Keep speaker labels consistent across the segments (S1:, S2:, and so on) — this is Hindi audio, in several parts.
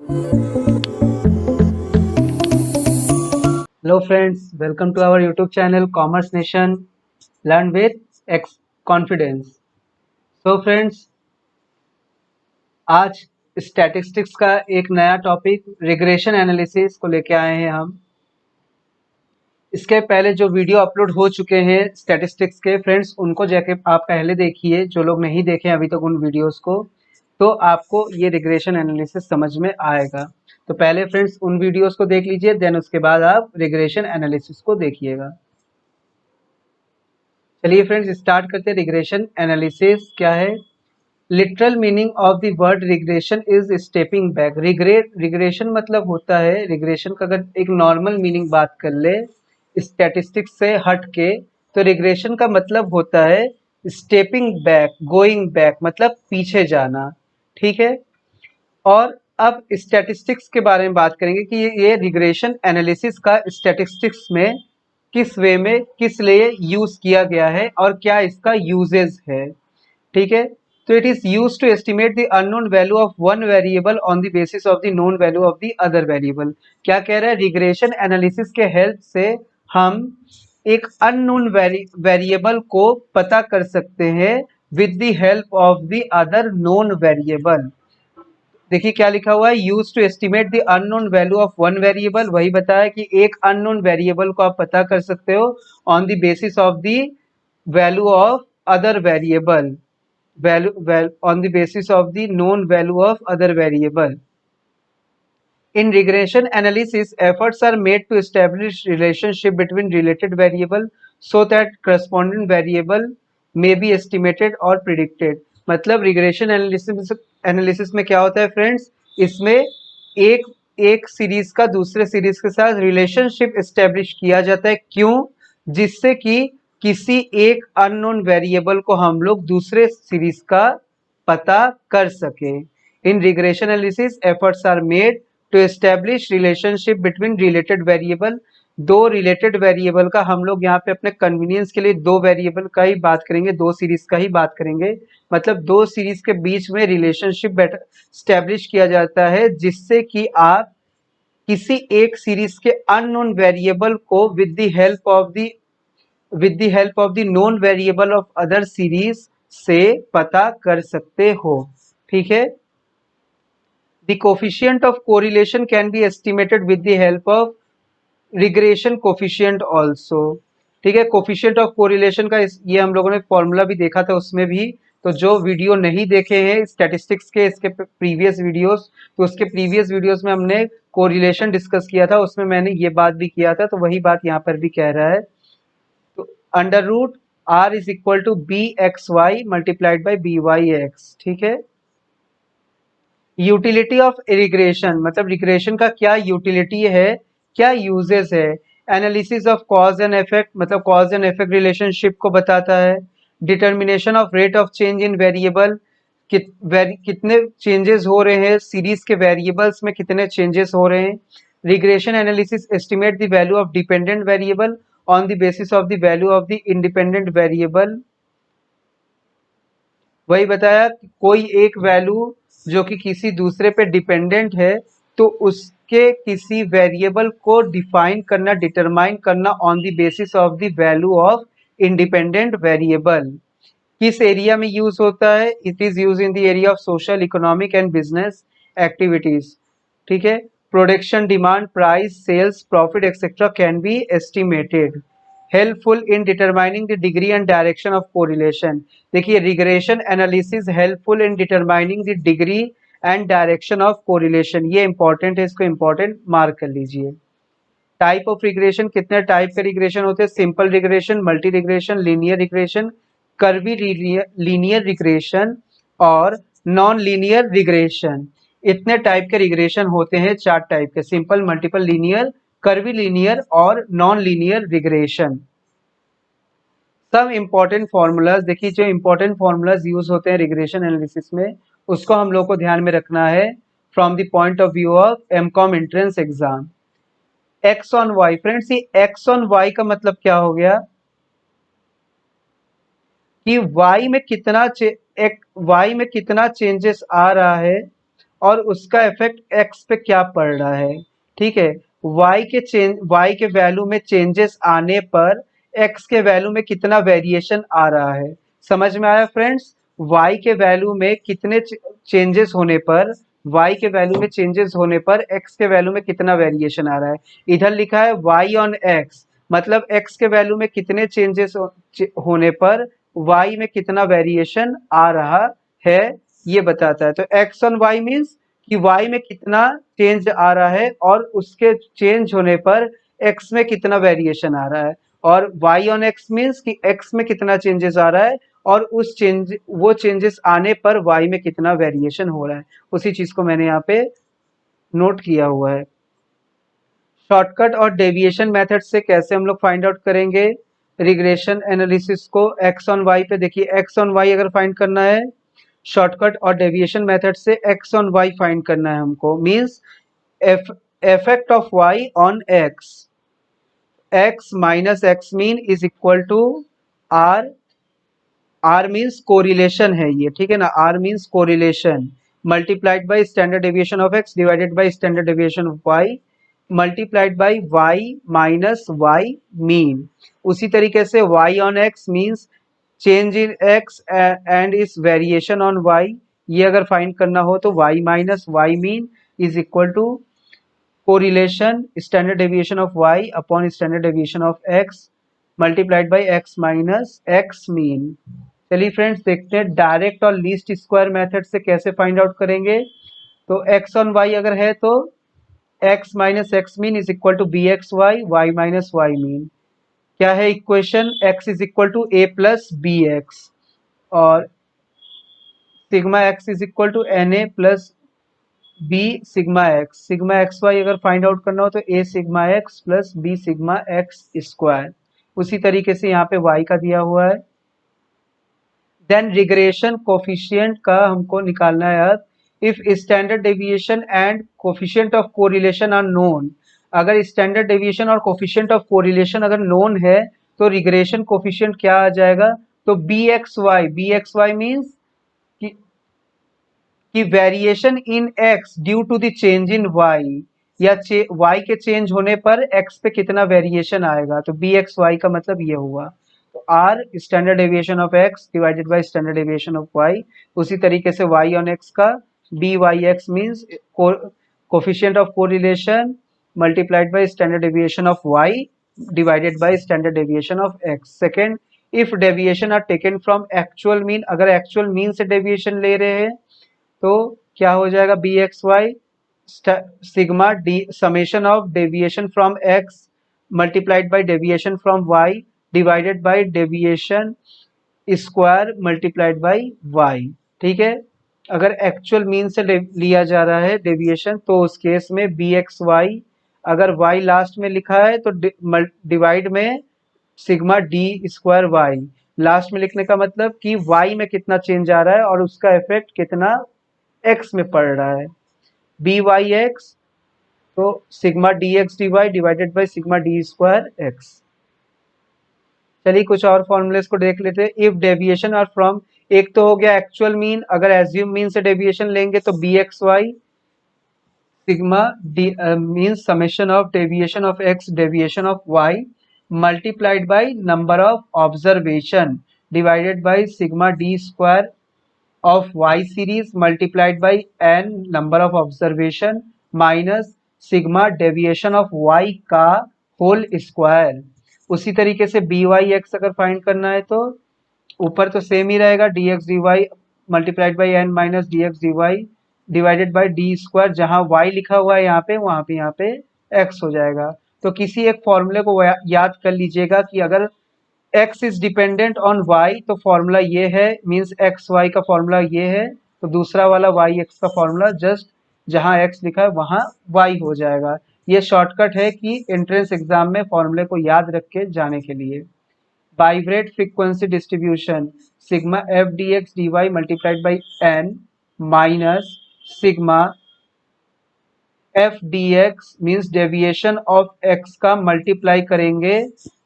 S1: Hello friends, welcome to our YouTube channel Commerce Nation. Learn with X Confidence. So friends, आज स्टैटिस्टिक्स का एक नया टॉपिक रिग्रेशन एनालिसिस को लेके आए हैं हम। इसके पहले जो वीडियो अपलोड हो चुके हैं स्टैटिस्टिक्स के फ्रेंड्स, उनको जाके आप पहले देखिए, जो लोग नहीं देखे अभी तक उन वीडियोस को, तो आपको ये रिग्रेशन एनालिसिस समझ में आएगा। तो पहले फ्रेंड्स उन वीडियोस को देख लीजिए, देन उसके बाद आप रिग्रेशन एनालिसिस को देखिएगा। चलिए फ्रेंड्स स्टार्ट करते हैं। रिग्रेशन एनालिसिस क्या है? Literal meaning of the word regression is stepping back. Regression मतलब होता है, रिग्रेशन का अगर एक नॉर्मल मीनिंग बात कर ले स्टैटिस्टिक्स से हट के, तो रिग्रेशन का मतलब होता है स्टेपिंग बैक, गोइंग बैक, मतलब पीछे जाना। ठीक है। और अब स्टैटिस्टिक्स के बारे में बात करेंगे कि ये रिग्रेशन एनालिसिस का स्टैटिस्टिक्स में किस वे में किस लिए यूज किया गया है और क्या इसका यूजेस है। ठीक है। तो it is use to estimate the unknown value of one variable on the basis of the known value of the other variable. क्या कह रहा है? रिग्रेशन एनालिसिस के हेल्प से हम एक अननोन वेरिएबल को पता कर सकते हैं with the help of the other known variable. देखिए क्या लिखा हुआ है, use to estimate the unknown value of one variable. वही बताया कि एक अननोन वेरिएबल को आप पता कर सकते हो on the basis of the value of other variable, on the basis of the known value of other variable. In regression analysis, efforts are made to establish relationship between related variable so that corresponding variable may be estimated or predicted. मतलब रिग्रेशन एनालिसिस में क्या होता है फ्रेंड्स, इसमें एक सीरीज का दूसरे सीरीज के साथ रिलेशनशिप एस्टेब्लिश किया जाता है। क्यों? जिससे कि किसी एक अननोन वेरिएबल को हम लोग दूसरे सीरीज का पता कर सके। In regression analysis efforts are made to establish relationship between related variable. दो रिलेटेड वेरिएबल का हम लोग यहाँ पे अपने कन्वीनियंस के लिए दो वेरिएबल का ही बात करेंगे, दो सीरीज का ही बात करेंगे। मतलब दो सीरीज के बीच में रिलेशनशिप एस्टेब्लिश किया जाता है जिससे कि आप किसी एक सीरीज के अननोन वेरिएबल को with the help of the known variable of other series से पता कर सकते हो। ठीक है। The coefficient of correlation can be estimated with the help of regression coefficient also. ठीक है। कोफिशिएंट ऑफ कोरिलेशन का ये हम लोगों ने फॉर्मूला भी देखा था उसमें भी। तो जो वीडियो नहीं देखे हैं स्टैटिस्टिक्स के इसके प्रीवियस वीडियोस, तो उसके प्रीवियस वीडियोस में हमने कोरिलेशन डिस्कस किया था, उसमें मैंने ये बात भी किया था, तो वही बात यहाँ पर भी कह रहा है। तो under root r is equal to b x y multiplied by B Y x. ठीक है। यूटिलिटी ऑफ रिग्रेशन, मतलब रिग्रेशन का क्या यूटिलिटी है, क्या यूजेस है। Analysis of cause and effect, मतलब कॉज एंड इफेक्ट रिलेशनशिप को बताता है। Determination of rate of change in variable, कितने चेंजेस हो रहे हैं सीरीज के वेरिएबल्स में, कितने चेंजेस हो रहे हैं। Regression analysis estimate the value of dependent variable on the basis of the value of the independent variable. वही बताया कि कोई एक वैल्यू जो कि किसी दूसरे पे डिपेंडेंट है, तो उसके किसी वेरिएबल को डिफाइन करना, डिटरमाइन करना on the basis of the value of independent variable. किस एरिया में यूज होता है? It is use in the area of social, economic and business activities. ठीक है। Production, demand, price, sales, profit etcetera can be estimated. Helpful in determining the degree and direction of correlation. देखिए regression analysis helpful in determining the degree and direction of correlation. ये इंपॉर्टेंट है, इसको इंपॉर्टेंट मार्क कर लीजिए। टाइप ऑफ रिग्रेशन, कितने टाइप के रिग्रेशन होते हैं? Simple regression, multi regression, linear regression, curvy linear regression और नॉन लीनियर रिग्रेशन। इतने टाइप के रिग्रेशन होते हैं, चार टाइप के, simple, multiple, linear, curvy linear और नॉन लीनियर रिग्रेशन। सब इंपॉर्टेंट फॉर्मूलाज देखिए, जो इंपॉर्टेंट फॉर्मूलाज यूज होते हैं रिग्रेशन एनालिसिस में, उसको हम लोग को ध्यान में रखना है from the point of view of MCom entrance exam. X on y, friends ये एक्स ऑन वाई का मतलब क्या हो गया कि वाई में कितना चेंजेस आ रहा है और उसका इफेक्ट एक्स पे क्या पड़ रहा है। ठीक है, वाई के वैल्यू में चेंजेस आने पर एक्स के वैल्यू में कितना वेरिएशन आ रहा है। समझ में आया फ्रेंड्स? वाई के वैल्यू में कितने चेंजेस होने पर, वाई के वैल्यू में चेंजेस होने पर एक्स के वैल्यू में कितना वेरिएशन आ रहा है। इधर लिखा है वाई ऑन एक्स, मतलब एक्स के वैल्यू में कितने चेंजेस होने पर वाई में कितना वेरिएशन आ रहा है, ये बताता है। तो एक्स ऑन वाई मीन्स कि वाई में कितना चेंज आ रहा है और उसके चेंज होने पर एक्स में कितना वेरिएशन आ रहा है, और वाई ऑन एक्स मीन्स कि एक्स में कितना चेंजेस आ रहा है और वो चेंजेस आने पर वाई में कितना वेरिएशन हो रहा है। उसी चीज को मैंने यहाँ पे नोट किया हुआ है। शॉर्टकट और डेविएशन मेथड से कैसे हम लोग फाइंड आउट करेंगे रिग्रेशन एनालिसिस को। एक्स ऑन वाई पे देखिए, एक्स ऑन वाई अगर फाइंड करना है शॉर्टकट और डेविएशन मेथड से एक्स ऑन वाई फाइंड करना है हमको, means effect of y on x minus x mean is equal to r, r means correlation है ये, ठीक है ना, r means correlation multiplied by standard deviation of x divided by standard deviation of y multiplied by y minus y mean. उसी तरीके से y on x means change in x and इस वेरिएशन ऑन y, ये अगर फाइंड करना हो तो y minus y mean is equal to correlation standard deviation of y upon standard deviation of x multiplied by x minus x mean. चलिए फ्रेंड्स देखते हैं डायरेक्ट और लीस्ट स्क्वायर मेथड से कैसे फाइंड आउट करेंगे। तो x ऑन y अगर है तो x minus x mean is equal to b x y, y minus y mean. क्या है equation, x is equal to a plus b x और sigma x is equal to n a plus b sigma x. Sigma x Y अगर फाइंड आउट करना हो तो a sigma x plus b sigma x square. उसी तरीके से यहाँ पे y का दिया हुआ है। देन रिग्रेशन कोफिशिएंट का हमको निकालना है। If standard deviation and coefficient of correlation are known, अगर स्टैंडर्ड डेविएशन और कोफिशिएंट ऑफ कोरिलेशन अगर नोन है तो रिग्रेशन कोफिशिएंट क्या आ जाएगा, तो बी एक्स वाई मीन्स कि variation in x due to the change in y, या y के चेंज होने पर x पे कितना वेरिएशन आएगा, तो बी एक्स वाई का मतलब ये हुआ। तो r standard deviation of x divided by standard deviation of y। उसी तरीके से y ऑन x का B Y X means coefficient of correlation multiplied by standard deviation of y divided by standard deviation of x। Second, if deviation are taken from actual mean, अगर एक्चुअल मीन से डेविएशन ले रहे हैं तो क्या हो जाएगा, B x Y sigma D summation of deviation from x multiplied by deviation from Y divided by deviation square multiplied by Y. ठीक है, अगर एक्चुअल मीन से लिया जा रहा है डेविएशन तो उस केस में बी एक्स वाई, अगर वाई लास्ट में लिखा है तो डिवाइड में sigma D square Y, last में लिखने का मतलब कि वाई में कितना चेंज आ रहा है और उसका इफेक्ट कितना एक्स में पड़ रहा है। बी वाई एक्स तो sigma D X D Y divided by sigma D square X. चलिए कुछ और फॉर्मूलेस को देख लेते हैं। इफ डेविएशन आर फ्रॉम, एक तो हो गया एक्चुअल मीन, अगर एज्यूम मीन से डेविएशन लेंगे तो B x Y sigma D means summation of deviation of X deviation of Y multiplied by number of observation divided by sigma D square of y series multiplied by n number of observation minus sigma deviation of y का होल स्क्वायर। उसी तरीके से बी वाई एक्स अगर फाइंड करना है तो ऊपर तो सेम ही रहेगा, D X D Y multiplied by N minus D X D Y divided by D square, जहाँ y लिखा हुआ है यहाँ पे वहाँ पे x हो जाएगा। तो किसी एक फॉर्मूले को याद कर लीजिएगा कि अगर x is dependent on y तो फॉर्मूला ये है, मींस एक्स वाई का फॉर्मूला ये है, तो दूसरा वाला वाई एक्स का फॉर्मूला जस्ट जहां x लिखा है वहां y हो जाएगा। ये शॉर्टकट है कि एंट्रेंस एग्जाम में फॉर्मूले को याद रख के जाने के लिए। Bivariate frequency distribution sigma F D X D Y multiplied by N minus sigma F D X means deviation of X का मल्टीप्लाई करेंगे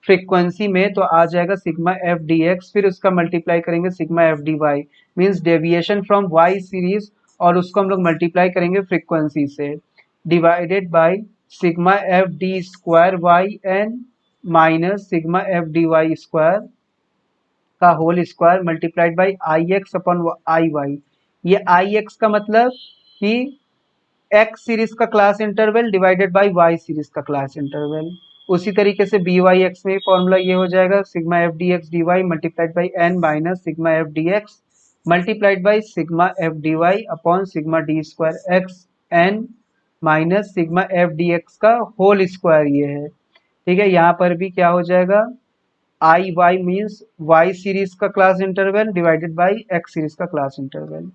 S1: फ्रीक्वेंसी में तो आ जाएगा सिग्मा एफ डी एक्स, फिर उसका मल्टीप्लाई करेंगे sigma F D Y means deviation from Y series और उसको हम लोग मल्टीप्लाई करेंगे फ्रीक्वेंसी से, divided by sigma F D square Y N minus sigma F D Y square का whole square multiplied by I X upon I Y. ये आई एक्स का मतलब कि एक्स सीरीज का class interval divided by Y series का क्लास इंटरवल। उसी तरीके से बी वाई एक्स में फॉर्मूला ये हो जाएगा sigma F D X D Y multiplied by N minus sigma F D X multiplied by sigma F D Y upon sigma D square X N minus sigma F D X का होल स्क्वायर ये है। ठीक है, यहाँ पर भी क्या हो जाएगा, I Y means Y series का class interval divided by X series का class interval.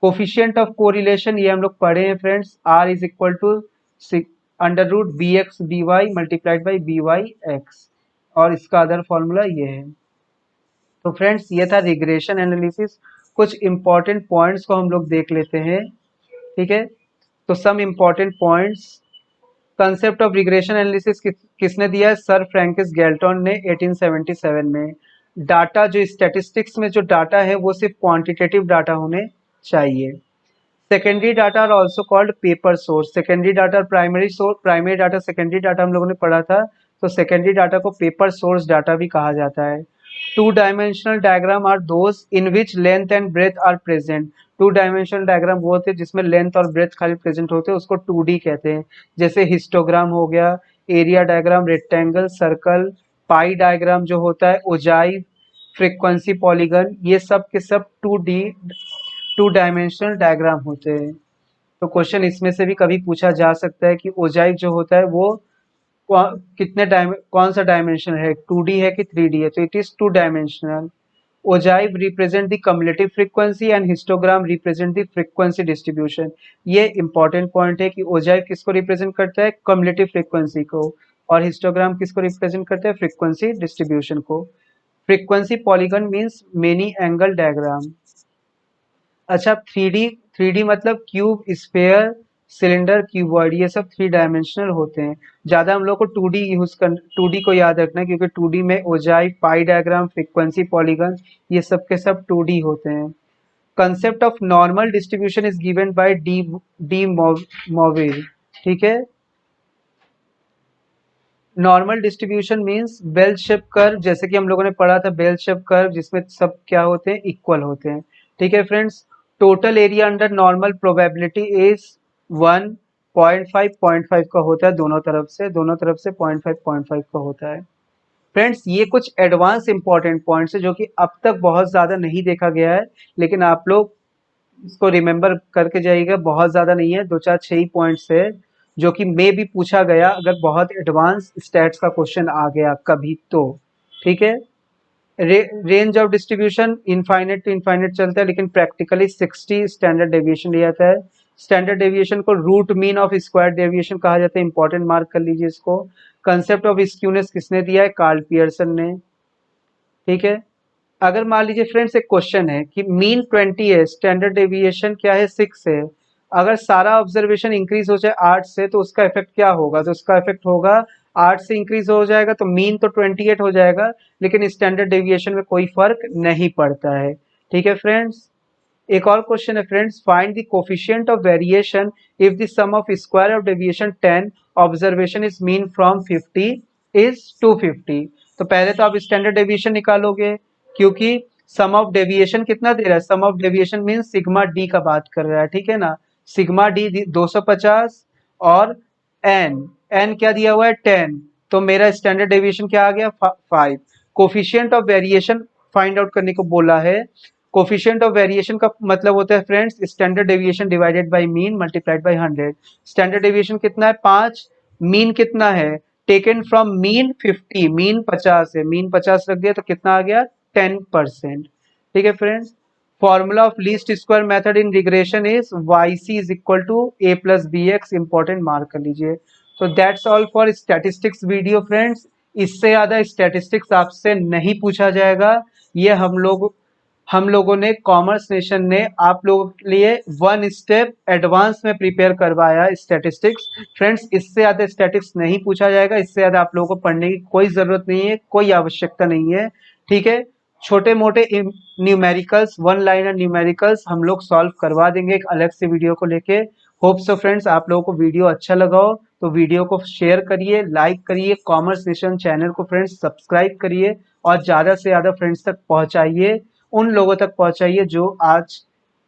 S1: Coefficient of correlation ये हम लोग पढ़े हैं friends, R is equal to under root B X B Y multiplied by B Y X, और इसका अदर फॉर्मूला ये है। तो फ्रेंड्स ये था रिग्रेशन एनालिसिस। कुछ इंपॉर्टेंट पॉइंट्स को हम लोग देख लेते हैं। ठीक है, तो some important points. Concept of regression analysis किसने दिया है, सर फ्रैंकिस गैल्टन ने 1877 में। डाटा जो स्टैटिस्टिक्स में जो डाटा है वो सिर्फ क्वांटिटेटिव डाटा होने चाहिए। Secondary data are also called paper source. Secondary data primary source, primary data secondary data हम लोगों ने पढ़ा था, तो सेकेंडरी डाटा को पेपर सोर्स डाटा भी कहा जाता है। Two dimensional diagram are those in which length and breadth are present. Two dimensional diagram वो होते हैं जिसमें लेंथ और ब्रेथ खाली प्रेजेंट होते हैं, उसको 2D कहते हैं। जैसे हिस्टोग्राम हो गया, एरिया डायग्राम, रेक्टेंगल, सर्कल, पाई डायग्राम जो होता है, ओजाइव, फ्रीक्वेंसी पॉलीगन, ये सब के सब 2 डायमेंशनल डायग्राम होते हैं। तो क्वेश्चन इसमें से भी कभी पूछा जा सकता है कि ओजाइव जो होता है वो कौन सा डायमेंशन है, 2D है कि 3D है, तो it is 2 dimensional. Ogive represent the cumulative frequency and histogram represent the frequency distribution. ये इंपॉर्टेंट पॉइंट है कि ओजाइव किसको रिप्रेजेंट करता है, कम्युलेटिव फ्रीक्वेंसी को, और हिस्टोग्राम किसको रिप्रेजेंट करता है, फ्रीक्वेंसी डिस्ट्रीब्यूशन को। Frequency polygon means many angle diagram. अच्छा, 3D मतलब क्यूब, स्फेयर, सिलेंडर, क्यूबॉइड, ये सब 3 डायमेंशनल होते हैं। ज़्यादा हम लोग को 2D को याद रखना है, क्योंकि 2D में ogive, pie diagram, frequency polygon, ये सब के सब 2D होते हैं। Concept of normal distribution is given by de Moivre. ठीक है, normal distribution means bell shape curve, जैसे कि हम लोगों ने पढ़ा था बेल शेप कर्व, जिसमें सब क्या होते हैं, इक्वल होते हैं। ठीक है friends, total area under normal probability is 1, 0.5 का होता है, दोनों तरफ से 0.5 का होता है। फ्रेंड्स ये कुछ एडवांस इंपॉर्टेंट पॉइंट्स है जो कि अब तक बहुत ज़्यादा नहीं देखा गया है, लेकिन आप लोग इसको रिमेंबर करके जाइएगा। बहुत ज़्यादा नहीं है, 2-4-6 ही पॉइंट्स है जो कि मे भी पूछा गया अगर बहुत एडवांस स्टैट्स का क्वेश्चन आ गया कभी तो। ठीक है, range of distribution infinite to infinite चलता है, लेकिन प्रैक्टिकली 60 स्टैंडर्ड डेविएशन लिया जाता है। स्टैंडर्ड डेविएशन को root mean of square deviation कहा जाता है, इंपॉर्टेंट मार्क कर लीजिए इसको। कंसेप्ट ऑफ स्क्यूनेस किसने दिया है, कार्ल पियर्सन ने। ठीक है, अगर मान लीजिए फ्रेंड्स एक क्वेश्चन है कि मीन 20 है, स्टैंडर्ड डेविएशन क्या है, 6 है, अगर सारा ऑब्जर्वेशन इंक्रीज हो जाए 8 से तो उसका इफेक्ट क्या होगा, तो उसका इफेक्ट होगा 8 से इंक्रीज हो जाएगा तो मीन तो 28 हो जाएगा, लेकिन स्टैंडर्ड डेविएशन में कोई फर्क नहीं पड़ता है। ठीक है फ्रेंड्स, एक और क्वेश्चन है friends, find the coefficient of variation if the sum of square of deviation 10 observation is mean from 50 is 250। तो पहले तो आप स्टैंडर्ड डेविएशन निकालोगे, क्योंकि सम ऑफ डेविएशन कितना दे रहा है, sum of deviation mean sigma D का बात कर रहा है। ठीक है ना, सिग्मा डी 250 और एन क्या दिया हुआ है, 10, तो मेरा स्टैंडर्ड डेविएशन क्या आ गया, 5। Coefficient of variation find out करने को बोला है। कोफिशिएंट ऑफ वेरिएशन का मतलब होता है friends standard deviation divided by mean multiplied by 100। Standard deviation कितना है, 5, मीन कितना है, टेकन फ्रॉम मीन 50, मीन 50 है, मीन 50 रख दिया तो कितना आ गया, 10%। ठीक है friends, formula of least square method in regression is YC is equal to A plus BX, important mark कर लीजिए। तो that's all for statistics video friends. इससे ज़्यादा स्टैटिस्टिक्स आपसे नहीं पूछा जाएगा। ये हम लोगों ने कॉमर्स नेशन ने आप लोगों के लिए 1 स्टेप एडवांस में प्रिपेयर करवाया स्टैटिस्टिक्स। फ्रेंड्स इससे ज़्यादा स्टैटिस्टिक्स नहीं पूछा जाएगा, इससे ज़्यादा आप लोगों को पढ़ने की कोई ज़रूरत नहीं है, कोई आवश्यकता नहीं है। ठीक है, छोटे मोटे न्यूमेरिकल्स, वन लाइनर न्यूमेरिकल्स हम लोग सॉल्व करवा देंगे एक अलग से वीडियो को लेके। होप सो फ्रेंड्स आप लोगों को वीडियो अच्छा लगा हो तो वीडियो को शेयर करिए, लाइक करिए, कॉमर्स सेशन चैनल को फ्रेंड्स सब्सक्राइब करिए और ज्यादा से ज्यादा फ्रेंड्स तक पहुंचाइए, उन लोगों तक पहुंचाइए जो आज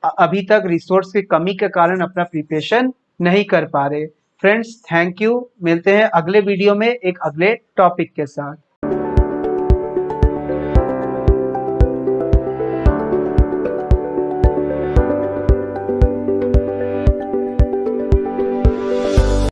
S1: अभी तक रिसोर्स की कमी के कारण अपना प्रिपरेशन नहीं कर पा रहे। फ्रेंड्स थैंक यू, मिलते हैं अगले वीडियो में एक अगले टॉपिक के साथ।